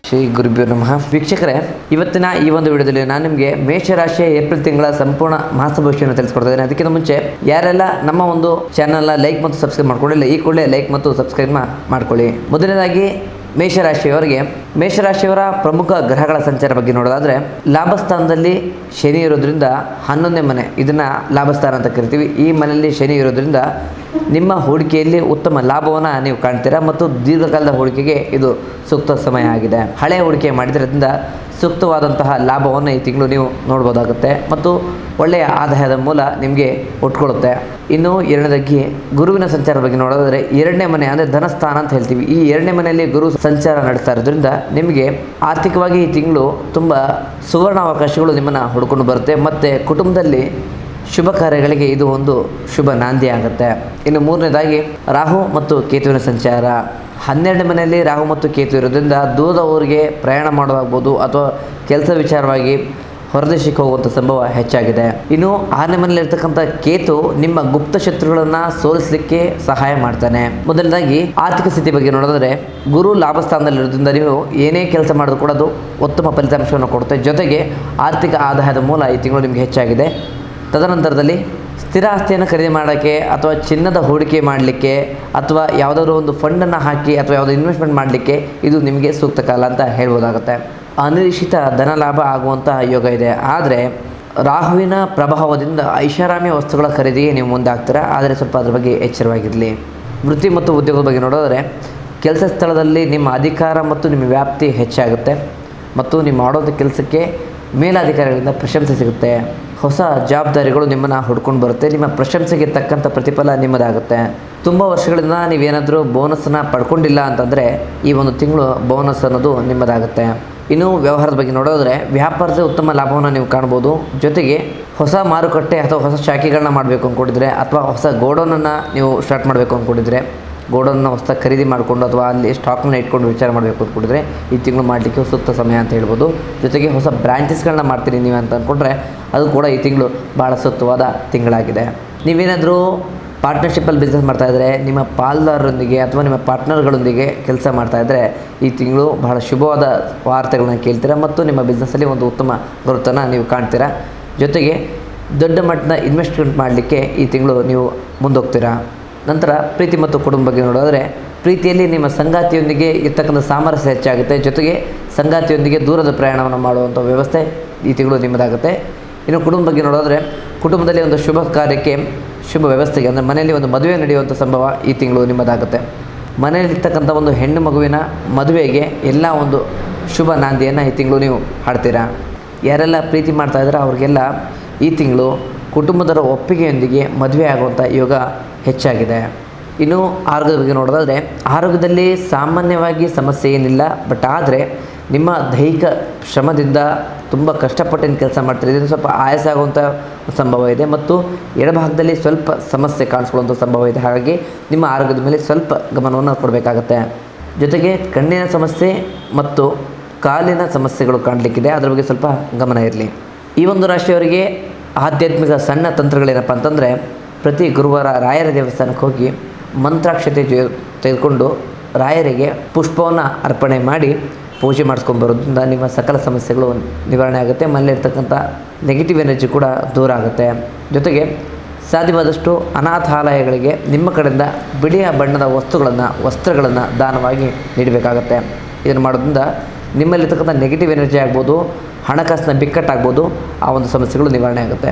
ಶ್ರೀ ಗುರುಭ್ಯೋ ನಮಃ. ವೀಕ್ಷಕರೇ, ಇವತ್ತಿನ ಈ ಒಂದು ವಿಡಿಯೋದಲ್ಲಿ ನಾನು ನಿಮಗೆ ಮೇಷರಾಶಿಯ ಏಪ್ರಿಲ್ ತಿಂಗಳ ಸಂಪೂರ್ಣ ಮಾಸ ಭವಿಷ್ಯವನ್ನು ತಿಳಿಸ್ಕೊಡ್ತಾ ಇದ್ದೇನೆ. ಅದಕ್ಕಿಂತ ಮುಂಚೆ ಯಾರೆಲ್ಲ ನಮ್ಮ ಒಂದು ಚಾನಲ್ನ ಲೈಕ್ ಮತ್ತು ಸಬ್ಸ್ಕ್ರೈಬ್ ಮಾಡ್ಕೊಂಡಿಲ್ಲ, ಈ ಕೂಡಲೇ ಲೈಕ್ ಮತ್ತು ಸಬ್ಸ್ಕ್ರೈಬ್ ಮಾಡ್ಕೊಳ್ಳಿ. ಮೊದಲನೇದಾಗಿ ಮೇಷರಾಶಿಯವರ ಪ್ರಮುಖ ಗ್ರಹಗಳ ಸಂಚಾರ ಬಗ್ಗೆ ನೋಡೋದಾದರೆ, ಲಾಭಸ್ಥಾನದಲ್ಲಿ ಶನಿ ಇರೋದ್ರಿಂದ 11ನೇ ಮನೆ, ಇದನ್ನು ಲಾಭಸ್ಥಾನ ಅಂತ ಕರಿತೀವಿ. ಈ ಮನೆಯಲ್ಲಿ ಶನಿ ಇರೋದ್ರಿಂದ ನಿಮ್ಮ ಹೂಡಿಕೆಯಲ್ಲಿ ಉತ್ತಮ ಲಾಭವನ್ನು ನೀವು ಕಾಣ್ತೀರಾ ಮತ್ತು ದೀರ್ಘಕಾಲದ ಹೂಡಿಕೆಗೆ ಇದು ಸೂಕ್ತ ಸಮಯ ಆಗಿದೆ. ಹಳೆಯ ಹೂಡಿಕೆ ಮಾಡಿದ್ರಿಂದ ಸೂಕ್ತವಾದಂತಹ ಲಾಭವನ್ನು ಈ ತಿಂಗಳು ನೀವು ನೋಡ್ಬೋದಾಗುತ್ತೆ ಮತ್ತು ಒಳ್ಳೆಯ ಆದಾಯದ ಮೂಲ ನಿಮಗೆ ಉಟ್ಕೊಳ್ಳುತ್ತೆ. ಇನ್ನು ಎರಡನೇದಾಗಿ ಗುರುವಿನ ಸಂಚಾರ ಬಗ್ಗೆ ನೋಡೋದಾದರೆ, 2ನೇ ಮನೆ ಅಂದರೆ ಧನಸ್ಥಾನ ಅಂತ ಹೇಳ್ತೀವಿ. ಈ 2ನೇ ಮನೆಯಲ್ಲಿ ಗುರು ಸಂಚಾರ ನಡೆಸ್ತಾ ಇರೋದ್ರಿಂದ ನಿಮಗೆ ಆರ್ಥಿಕವಾಗಿ ಈ ತಿಂಗಳು ತುಂಬ ಸುವರ್ಣ ಅವಕಾಶಗಳು ನಿಮ್ಮನ್ನು ಹುಡ್ಕೊಂಡು ಬರುತ್ತೆ ಮತ್ತು ಕುಟುಂಬದಲ್ಲಿ ಶುಭ ಕಾರ್ಯಗಳಿಗೆ ಇದು ಒಂದು ಶುಭ ನಾಂದಿ ಆಗುತ್ತೆ. ಇನ್ನು ಮೂರನೇದಾಗಿ ರಾಹು ಮತ್ತು ಕೇತುವಿನ ಸಂಚಾರ. 12ನೇ ಮನೆಯಲ್ಲಿ ರಾಹು ಮತ್ತು ಕೇತು ಇರೋದ್ರಿಂದ ದೂರದ ಊರಿಗೆ ಪ್ರಯಾಣ ಮಾಡೋದಾಗ್ಬೋದು ಅಥವಾ ಕೆಲಸ ವಿಚಾರವಾಗಿ ಹೊರದೇಶಕ್ಕೆ ಹೋಗುವಂಥ ಸಂಭವ ಹೆಚ್ಚಾಗಿದೆ. ಇನ್ನು 6ನೇ ಮನೆಯಲ್ಲಿ ಇರ್ತಕ್ಕಂಥ ಕೇತು ನಿಮ್ಮ ಗುಪ್ತ ಶತ್ರುಗಳನ್ನು ಸೋಲಿಸಲಿಕ್ಕೆ ಸಹಾಯ ಮಾಡ್ತಾನೆ. ಮೊದಲನೇದಾಗಿ ಆರ್ಥಿಕ ಸ್ಥಿತಿ ಬಗ್ಗೆ ನೋಡಿದ್ರೆ, ಗುರು ಲಾಭಸ್ಥಾನದಲ್ಲಿರೋದ್ರಿಂದ ನೀವು ಏನೇ ಕೆಲಸ ಮಾಡೋದು ಕೂಡ ಅದು ಉತ್ತಮ ಫಲಿತಾಂಶವನ್ನು ಕೊಡುತ್ತೆ. ಜೊತೆಗೆ ಆರ್ಥಿಕ ಆದಾಯದ ಮೂಲ ಈ ತಿಂಗಳು ನಿಮಗೆ ಹೆಚ್ಚಾಗಿದೆ. ತದನಂತರದಲ್ಲಿ ಸ್ಥಿರ ಆಸ್ತಿಯನ್ನು ಖರೀದಿ ಮಾಡೋಕ್ಕೆ ಅಥವಾ ಚಿನ್ನದ ಹೂಡಿಕೆ ಮಾಡಲಿಕ್ಕೆ ಅಥವಾ ಯಾವುದಾದ್ರೂ ಒಂದು ಫಂಡನ್ನು ಹಾಕಿ ಅಥವಾ ಯಾವುದೋ ಇನ್ವೆಸ್ಟ್ಮೆಂಟ್ ಮಾಡಲಿಕ್ಕೆ ಇದು ನಿಮಗೆ ಸೂಕ್ತ ಕಾಲ ಅಂತ ಹೇಳ್ಬೋದಾಗುತ್ತೆ. ಅನಿರೀಕ್ಷಿತ ಧನ ಲಾಭ ಆಗುವಂತಹ ಯೋಗ ಇದೆ. ಆದರೆ ರಾಹುವಿನ ಪ್ರಭಾವದಿಂದ ಐಷಾರಾಮಿ ವಸ್ತುಗಳ ಖರೀದಿಗೆ ನೀವು ಮುಂದೆ ಆಗ್ತೀರಾ, ಆದರೆ ಸ್ವಲ್ಪ ಅದ್ರ ಬಗ್ಗೆ ಎಚ್ಚರವಾಗಿರಲಿ. ವೃತ್ತಿ ಮತ್ತು ಉದ್ಯೋಗದ ಬಗ್ಗೆ ನೋಡಿದ್ರೆ, ಕೆಲಸ ಸ್ಥಳದಲ್ಲಿ ನಿಮ್ಮ ಅಧಿಕಾರ ಮತ್ತು ನಿಮ್ಮ ವ್ಯಾಪ್ತಿ ಹೆಚ್ಚಾಗುತ್ತೆ ಮತ್ತು ನೀವು ಮಾಡೋಂಥ ಕೆಲಸಕ್ಕೆ ಮೇಲಾಧಿಕಾರಿಗಳಿಂದ ಪ್ರಶಂಸೆ ಸಿಗುತ್ತೆ. ಹೊಸ ಜವಾಬ್ದಾರಿಗಳು ನಿಮ್ಮನ್ನು ಹುಡ್ಕೊಂಡು ಬರುತ್ತೆ. ನಿಮ್ಮ ಪ್ರಶಂಸೆಗೆ ತಕ್ಕಂಥ ಪ್ರತಿಫಲ ನಿಮ್ಮದಾಗುತ್ತೆ. ತುಂಬ ವರ್ಷಗಳಿಂದ ನೀವೇನಾದರೂ ಬೋನಸನ್ನು ಪಡ್ಕೊಂಡಿಲ್ಲ ಅಂತಂದರೆ ಈ ಒಂದು ತಿಂಗಳು ಬೋನಸ್ ಅನ್ನೋದು ನಿಮ್ಮದಾಗುತ್ತೆ. ಇನ್ನು ವ್ಯವಹಾರದ ಬಗ್ಗೆ ನೋಡೋದ್ರೆ, ವ್ಯಾಪಾರದ ಉತ್ತಮ ಲಾಭವನ್ನು ನೀವು ಕಾಣ್ಬೋದು. ಜೊತೆಗೆ ಹೊಸ ಮಾರುಕಟ್ಟೆ ಅಥವಾ ಹೊಸ ಶಾಖೆಗಳನ್ನ ಮಾಡಬೇಕು ಅಂದ್ಕೊಂಡಿದ್ರೆ ಅಥವಾ ಹೊಸ ಗೋಡೌನನ್ನು ನೀವು ಸ್ಟಾರ್ಟ್ ಮಾಡಬೇಕು ಅಂದ್ಕೊಂಡಿದ್ರೆ, ಗೋಡೌನ್ನ ಹೊಸ ಖರೀದಿ ಮಾಡಿಕೊಂಡು ಅಥವಾ ಅಲ್ಲಿ ಸ್ಟಾಕ್ನ ಇಟ್ಕೊಂಡು ವಿಚಾರ ಮಾಡಬೇಕು ಅಂದ್ಕೊಂಡಿದ್ರೆ ಈ ತಿಂಗಳು ಮಾಡಲಿಕ್ಕೆ ಸೂಕ್ತ ಸಮಯ ಅಂತ ಹೇಳ್ಬೋದು. ಜೊತೆಗೆ ಹೊಸ ಬ್ರ್ಯಾಂಚಸ್ಗಳನ್ನ ಮಾಡ್ತೀರಿ ನೀವು ಅಂತ ಅಂದ್ಕೊಂಡ್ರೆ ಅದು ಕೂಡ ಈ ತಿಂಗಳು ಭಾಳ ಸೂಕ್ತವಾದ ತಿಂಗಳಾಗಿದೆ. ನೀವೇನಾದರೂ ಪಾರ್ಟ್ನರ್ಶಿಪ್ಪಲ್ಲಿ ಬಿಸ್ನೆಸ್ ಮಾಡ್ತಾಯಿದ್ರೆ, ನಿಮ್ಮ ಪಾಲ್ದಾರರೊಂದಿಗೆ ಅಥವಾ ನಿಮ್ಮ ಪಾರ್ಟ್ನರ್ಗಳೊಂದಿಗೆ ಕೆಲಸ ಮಾಡ್ತಾಯಿದ್ರೆ ಈ ತಿಂಗಳು ಬಹಳ ಶುಭವಾದ ವಾರ್ತೆಗಳನ್ನ ಕೇಳ್ತೀರಾ ಮತ್ತು ನಿಮ್ಮ ಬಿಸ್ನೆಸ್ಸಲ್ಲಿ ಒಂದು ಉತ್ತಮ ಗ್ರೋತನ್ನು ನೀವು ಕಾಣ್ತೀರಾ. ಜೊತೆಗೆ ದೊಡ್ಡ ಮಟ್ಟದ ಇನ್ವೆಸ್ಟ್ಮೆಂಟ್ ಮಾಡಲಿಕ್ಕೆ ಈ ತಿಂಗಳು ನೀವು ಮುಂದೋಗ್ತೀರಾ. ನಂತರ ಪ್ರೀತಿ ಮತ್ತು ಕುಟುಂಬ ಬಗ್ಗೆ ನೋಡೋದ್ರೆ, ಪ್ರೀತಿಯಲ್ಲಿ ನಿಮ್ಮ ಸಂಗಾತಿಯೊಂದಿಗೆ ಇರ್ತಕ್ಕಂಥ ಸಾಮರಸ್ಯ ಹೆಚ್ಚಾಗುತ್ತೆ. ಜೊತೆಗೆ ಸಂಗಾತಿಯೊಂದಿಗೆ ದೂರದ ಪ್ರಯಾಣವನ್ನು ಮಾಡುವಂಥ ವ್ಯವಸ್ಥೆ ಈ ತಿಂಗಳು ನಿಮ್ಮದಾಗುತ್ತೆ. ಇನ್ನು ಕುಟುಂಬ ಬಗ್ಗೆ ನೋಡೋದ್ರೆ, ಕುಟುಂಬದಲ್ಲಿ ಒಂದು ಶುಭ ಕಾರ್ಯಕ್ಕೆ, ಶುಭ ವ್ಯವಸ್ಥೆಗೆ ಅಂದರೆ ಮನೆಯಲ್ಲಿ ಒಂದು ಮದುವೆ ನಡೆಯುವಂಥ ಸಂಭವ ಈ ತಿಂಗಳು ನಿಮ್ಮದಾಗುತ್ತೆ. ಮನೆಯಲ್ಲಿರ್ತಕ್ಕಂಥ ಒಂದು ಹೆಣ್ಣು ಮಗುವಿನ ಮದುವೆಗೆ ಎಲ್ಲ ಒಂದು ಶುಭ ನಾಂದಿಯನ್ನು ಈ ತಿಂಗಳು ನೀವು ಹಾಡ್ತೀರಾ. ಯಾರೆಲ್ಲ ಪ್ರೀತಿ ಮಾಡ್ತಾಯಿದ್ರೆ ಅವ್ರಿಗೆಲ್ಲ ಈ ತಿಂಗಳು ಕುಟುಂಬದವರ ಒಪ್ಪಿಗೆಯೊಂದಿಗೆ ಮದುವೆ ಆಗುವಂಥ ಯೋಗ ಹೆಚ್ಚಾಗಿದೆ. ಇನ್ನು ಆರೋಗ್ಯದ ಬಗ್ಗೆ ನೋಡೋದಾದರೆ, ಆರೋಗ್ಯದಲ್ಲಿ ಸಾಮಾನ್ಯವಾಗಿ ಸಮಸ್ಯೆ ಏನಿಲ್ಲ. ಬಟ್ ಆದರೆ ನಿಮ್ಮ ದೈಹಿಕ ಶ್ರಮದಿಂದ ತುಂಬ ಕಷ್ಟಪಟ್ಟು ಕೆಲಸ ಮಾಡ್ತೀರಿ, ಇದನ್ನು ಸ್ವಲ್ಪ ಆಯಾಸ ಆಗುವಂಥ ಸಂಭವ ಇದೆ ಮತ್ತು ಎಡಭಾಗದಲ್ಲಿ ಸ್ವಲ್ಪ ಸಮಸ್ಯೆ ಕಾಣಿಸ್ಕೊಳ್ಳುವಂಥ ಸಂಭವ ಇದೆ. ಹಾಗಾಗಿ ನಿಮ್ಮ ಆರೋಗ್ಯದ ಮೇಲೆ ಸ್ವಲ್ಪ ಗಮನವನ್ನು ಕೊಡಬೇಕಾಗತ್ತೆ. ಜೊತೆಗೆ ಕಣ್ಣಿನ ಸಮಸ್ಯೆ ಮತ್ತು ಕಾಲಿನ ಸಮಸ್ಯೆಗಳು ಕಾಣಲಿಕ್ಕಿದೆ, ಅದರ ಬಗ್ಗೆ ಸ್ವಲ್ಪ ಗಮನ ಇರಲಿ. ಈ ಒಂದು ರಾಶಿಯವರಿಗೆ ಆಧ್ಯಾತ್ಮಿಕ ಸಣ್ಣ ತಂತ್ರಗಳೇನಪ್ಪ ಅಂತಂದರೆ, ಪ್ರತಿ ಗುರುವಾರ ರಾಯರ ದೇವಸ್ಥಾನಕ್ಕೆ ಹೋಗಿ ಮಂತ್ರಾಕ್ಷತೆ ತೆಗೆದುಕೊಂಡು ರಾಯರಿಗೆ ಪುಷ್ಪವನ್ನು ಅರ್ಪಣೆ ಮಾಡಿ ಪೂಜೆ ಮಾಡಿಸ್ಕೊಂಡ್ಬರೋದ್ರಿಂದ ನಿಮ್ಮ ಸಕಲ ಸಮಸ್ಯೆಗಳು ನಿವಾರಣೆ ಆಗುತ್ತೆ. ಮನೆಯಲ್ಲಿರ್ತಕ್ಕಂಥ ನೆಗೆಟಿವ್ ಎನರ್ಜಿ ಕೂಡ ದೂರ ಆಗುತ್ತೆ. ಜೊತೆಗೆ ಸಾಧ್ಯವಾದಷ್ಟು ಅನಾಥಾಲಯಗಳಿಗೆ ನಿಮ್ಮ ಕಡೆಯಿಂದ ಬಿಳಿಯ ಬಣ್ಣದ ವಸ್ತ್ರಗಳನ್ನು ದಾನವಾಗಿ ನೀಡಬೇಕಾಗತ್ತೆ. ಇದನ್ನು ಮಾಡೋದ್ರಿಂದ ನಿಮ್ಮಲ್ಲಿರ್ತಕ್ಕಂಥ ನೆಗೆಟಿವ್ ಎನರ್ಜಿ ಆಗ್ಬೋದು, ಹಣಕಾಸಿನ ಬಿಕ್ಕಟ್ಟಾಗ್ಬೋದು, ಆ ಒಂದು ಸಮಸ್ಯೆಗಳು ನಿವಾರಣೆ ಆಗುತ್ತೆ.